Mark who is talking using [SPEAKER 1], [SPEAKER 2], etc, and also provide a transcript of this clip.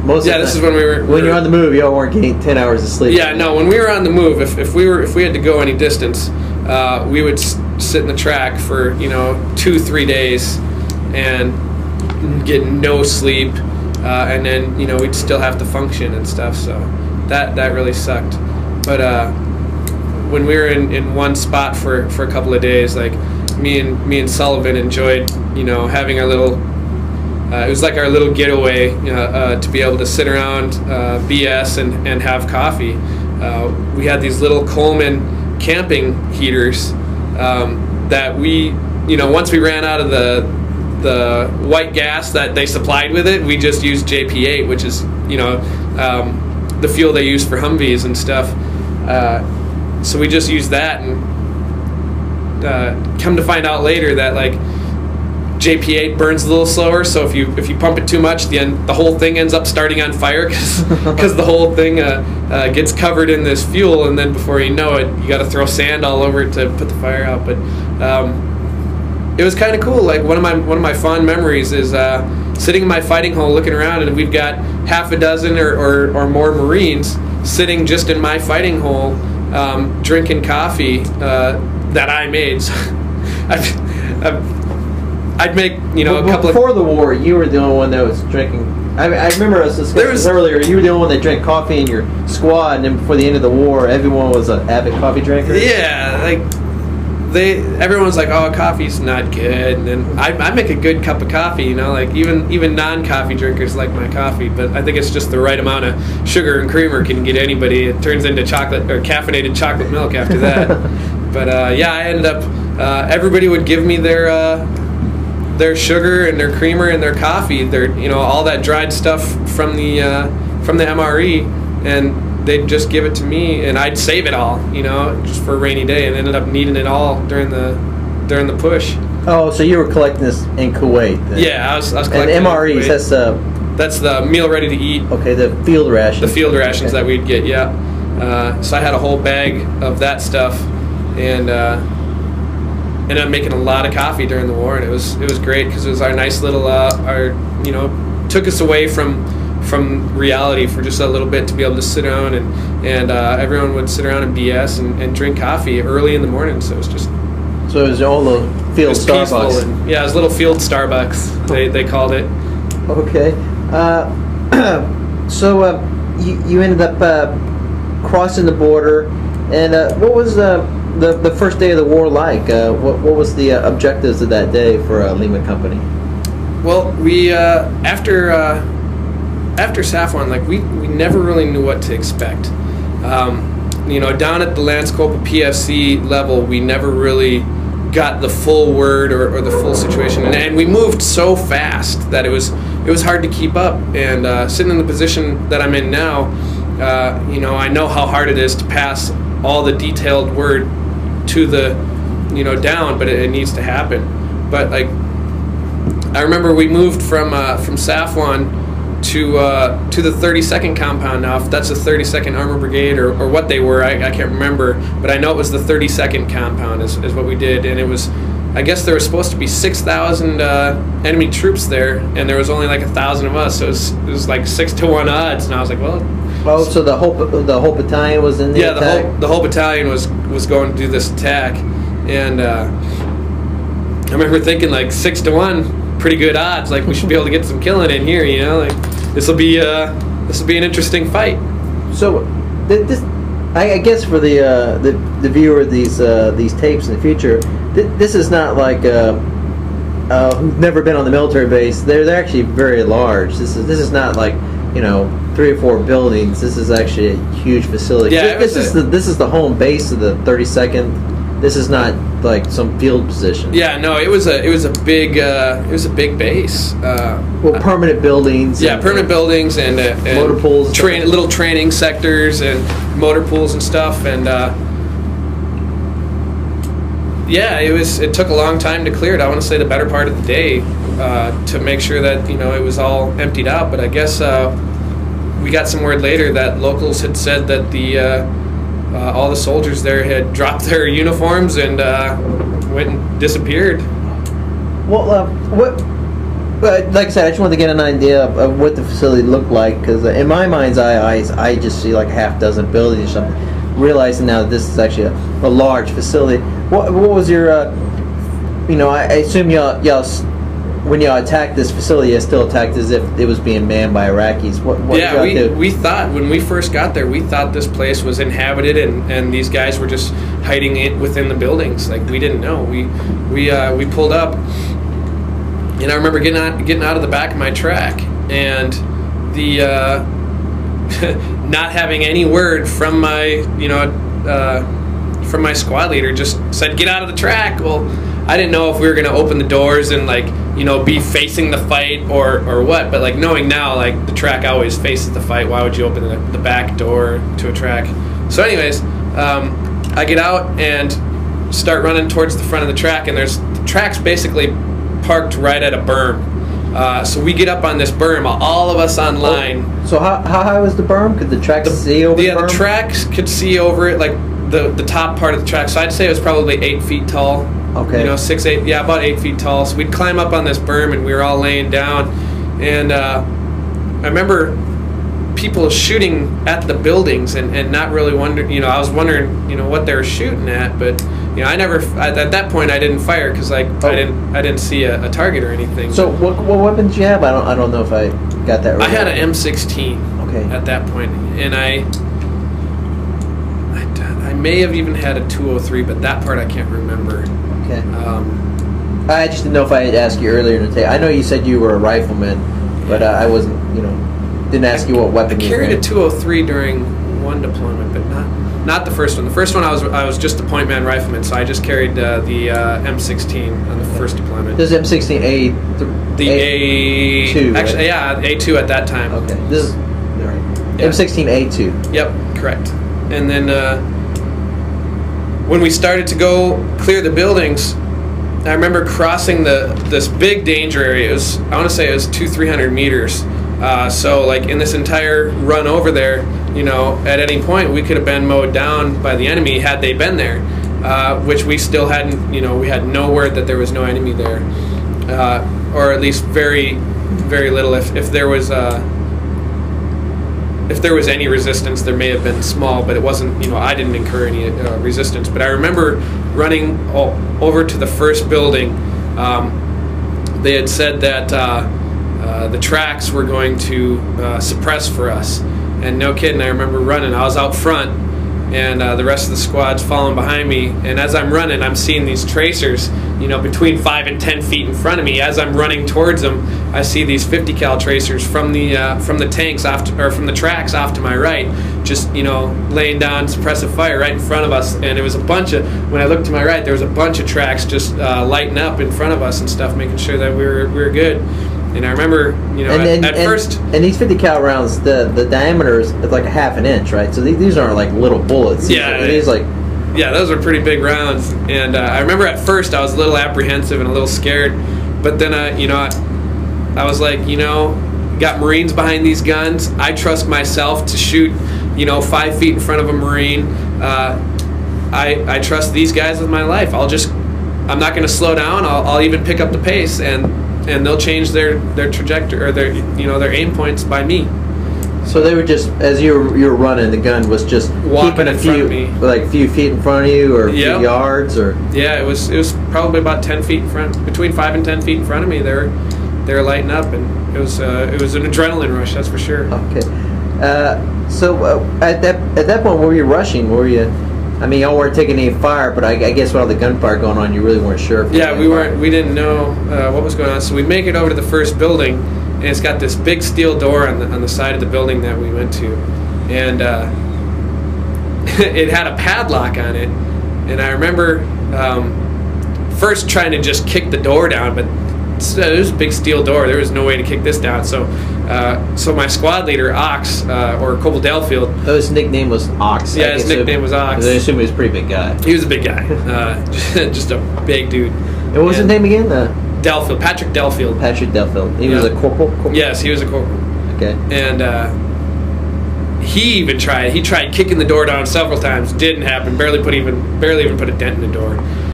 [SPEAKER 1] most of the time.
[SPEAKER 2] This is when
[SPEAKER 1] when you're on the move, y'all weren't getting 10 hours of sleep.
[SPEAKER 2] Yeah, no, when we were on the move, if we had to go any distance, we would sit in the track for 2-3 days and get no sleep, and then we'd still have to function and stuff. So that really sucked. But when we were in one spot for a couple of days, like me and Sullivan enjoyed having our little. It was like our little getaway to be able to sit around, BS, and have coffee. We had these little Coleman camping heaters that we, once we ran out of the white gas that they supplied with it, we just used JP8, which is the fuel they use for Humvees and stuff. So we just used that, and come to find out later that like JP8 burns a little slower, so if you pump it too much, the whole thing ends up starting on fire because the whole thing gets covered in this fuel, and then before you know it, you got to throw sand all over it to put the fire out. But it was kind of cool. Like one of my fond memories is sitting in my fighting hole, looking around, and we've got half a dozen or more Marines sitting just in my fighting hole, drinking coffee that I made. So I'd make a couple
[SPEAKER 1] before the war. You were the only one that was drinking. I remember us discussing this earlier. You were the only one that drank coffee in your squad, and then before the end of the war, everyone was an avid coffee drinker.
[SPEAKER 2] Yeah, like everyone's like, oh, coffee's not good, and then I make a good cup of coffee. Like even non-coffee drinkers like my coffee, but I think it's just the right amount of sugar and creamer can get anybody. It turns into chocolate or caffeinated chocolate milk after that. But yeah, I ended up. Everybody would give me their sugar and their creamer and their coffee, all that dried stuff from the MRE, and they'd just give it to me, and I'd save it all, just for a rainy day, and ended up needing it all during the push. Oh,
[SPEAKER 1] so you were collecting this in Kuwait then?
[SPEAKER 2] Yeah, I was collecting.
[SPEAKER 1] And MREs,
[SPEAKER 2] that's the meal ready to eat.
[SPEAKER 1] Okay, the field rations.
[SPEAKER 2] The field rations that we'd get, yeah. So I had a whole bag of that stuff, and ended up making a lot of coffee during the war, and it was great because it was our nice little took us away from reality for just a little bit to be able to sit around and everyone would sit around and BS and drink coffee early in the morning. So it was just.
[SPEAKER 1] So it was all the field Starbucks.
[SPEAKER 2] Yeah, it was little field Starbucks. They called it.
[SPEAKER 1] Okay. So you ended up crossing the border, and what was the first day of the war like? What was the objectives of that day for Lehman Company?
[SPEAKER 2] Well, we after Safwan, like we never really knew what to expect. Down at the Lance Corporal PFC level, we never really got the full word or the full situation, and we moved so fast that it was hard to keep up. And sitting in the position that I'm in now, I know how hard it is to pass all the detailed word to the down, but it needs to happen. But like I remember we moved from Safwan to the 32nd compound. Now if that's the 32nd Armor Brigade or what they were, I can't remember, but I know it was the 32nd compound is what we did. And it was, I guess there was supposed to be 6,000 enemy troops there, and there was only like 1,000 of us, so it was like 6-to-1 odds. And I was like, well,
[SPEAKER 1] oh, so the whole battalion was in the attack?
[SPEAKER 2] Yeah, the whole battalion was going to do this attack, and I remember thinking like 6-to-1, pretty good odds. Like we should be able to get some killing in here, like this will be an interesting fight. So
[SPEAKER 1] this, I guess for the viewer of these tapes in the future, this is not like who've never been on the military base. They're actually very large. This is not like 3 or 4 buildings. This is actually a huge facility.
[SPEAKER 2] Yeah,
[SPEAKER 1] this is the home base of the 32nd. This is not like some field position.
[SPEAKER 2] Yeah, no, it was a big base.
[SPEAKER 1] Permanent buildings.
[SPEAKER 2] Yeah, permanent buildings and
[SPEAKER 1] motor pools,
[SPEAKER 2] little training sectors and motor pools and stuff. And yeah, it took a long time to clear it. I want to say the better part of the day to make sure that it was all emptied out. But I guess we got some word later that locals had said that all the soldiers there had dropped their uniforms and went and disappeared.
[SPEAKER 1] Well, But like I said, I just wanted to get an idea of what the facility looked like, because in my mind's eye, I just see like a half dozen buildings or something. Realizing now that this is actually a large facility. What was your, I assume y'all when y'all attacked this facility, you still attacked as if it was being manned by Iraqis. What
[SPEAKER 2] yeah, we thought when we first got there, we thought this place was inhabited and these guys were just hiding it within the buildings. Like, we didn't know. We pulled up. And I remember getting out of the back of my track, and the not having any word from my squad leader, just said, "Get out of the track." Well, I didn't know if we were going to open the doors and be facing the fight or what. But knowing now, the track always faces the fight. Why would you open the back door to a track? So, anyways, I get out and start running towards the front of the track, and the track's basically parked right at a berm. So we get up on this berm, all of us on line.
[SPEAKER 1] So how high was the berm? Could the track see over the berm?
[SPEAKER 2] Yeah, the tracks could see over it, the top part of the track. So I'd say it was probably 8 feet tall.
[SPEAKER 1] Okay.
[SPEAKER 2] 6, 8, yeah, about 8 feet tall. So we'd climb up on this berm, and we were all laying down. And I remember people shooting at the buildings and not really wondering, I was wondering, what they were shooting at, but I never, at that point I didn't fire because I didn't see a target or anything.
[SPEAKER 1] So what weapons did you have? I don't know if I got that right.
[SPEAKER 2] I had an M16.
[SPEAKER 1] Okay. At
[SPEAKER 2] that point, and I may have even had a 203, but that part I can't remember.
[SPEAKER 1] Okay. I just didn't know if I had asked you earlier today. I know you said you were a rifleman, but I wasn't, didn't ask you what weapon you had.
[SPEAKER 2] I carried a 203 during one deployment, but not the first one. The first one I was just a point man rifleman, so I just carried the M16 on the first deployment.
[SPEAKER 1] This is M16 A2.
[SPEAKER 2] Actually, yeah, A2 at that time.
[SPEAKER 1] Okay. This is M16 A2.
[SPEAKER 2] Yep, correct. And then when we started to go clear the buildings, I remember crossing this big danger area. I want to say it was 200-300 meters. So in this entire run over there, at any point we could have been mowed down by the enemy had they been there, which we still hadn't. We had no word that there was no enemy there, or at least very, very little. If there was any resistance, there may have been small, but it wasn't. I didn't incur any resistance. But I remember running over to the first building. They had said that the tracks were going to suppress for us. And no kidding, I remember running. I was out front, and the rest of the squad's following behind me. And as I'm running, I'm seeing these tracers, between 5 and 10 feet in front of me. As I'm running towards them, I see these 50 cal tracers from the tanks from the tracks off to my right, just laying down suppressive fire right in front of us. And it was a bunch of. When I looked to my right, there was a bunch of tracks just lighting up in front of us and stuff, making sure that we were good. And I remember, at first...
[SPEAKER 1] And these 50 cal rounds, the diameter is like a half an inch, right? So these aren't like little bullets.
[SPEAKER 2] Yeah. Yeah, those are pretty big rounds. And I remember at first I was a little apprehensive and a little scared. But then, I was like, got Marines behind these guns. I trust myself to shoot, 5 feet in front of a Marine. I trust these guys with my life. I'm not going to slow down. I'll even pick up the pace, and they'll change their trajectory or their aim points by me.
[SPEAKER 1] So they were just, as you were running, the gun was just
[SPEAKER 2] walking
[SPEAKER 1] keeping a few feet in front of you, or a few yards, or
[SPEAKER 2] it was probably about 10 feet in front, between 5 and 10 feet in front of me. They were lighting up, and it was an adrenaline rush, that's for sure.
[SPEAKER 1] Okay, so at that point, were you rushing? Were you? I mean, y'all weren't taking any fire, but I guess with all the gunfire going on, you really weren't sure.
[SPEAKER 2] Yeah, we weren't. We didn't know what was going on. So we make it over to the first building, and it's got this big steel door on the side of the building that we went to, and it had a padlock on it. And I remember first trying to just kick the door down, but it was a big steel door. There was no way to kick this down. So my squad leader, Ox, or Corporal Delfield.
[SPEAKER 1] Oh, his nickname was Ox.
[SPEAKER 2] Yeah, his nickname was Ox.
[SPEAKER 1] I assume he was a pretty big guy.
[SPEAKER 2] He was a big guy. Just a big dude.
[SPEAKER 1] And what was his name again?
[SPEAKER 2] Delfield. Patrick Delfield.
[SPEAKER 1] Patrick Delfield. He was a corporal?
[SPEAKER 2] Yes, he was a corporal.
[SPEAKER 1] Okay.
[SPEAKER 2] And he even tried. He tried kicking the door down several times. Didn't happen. Barely even put a dent in the door.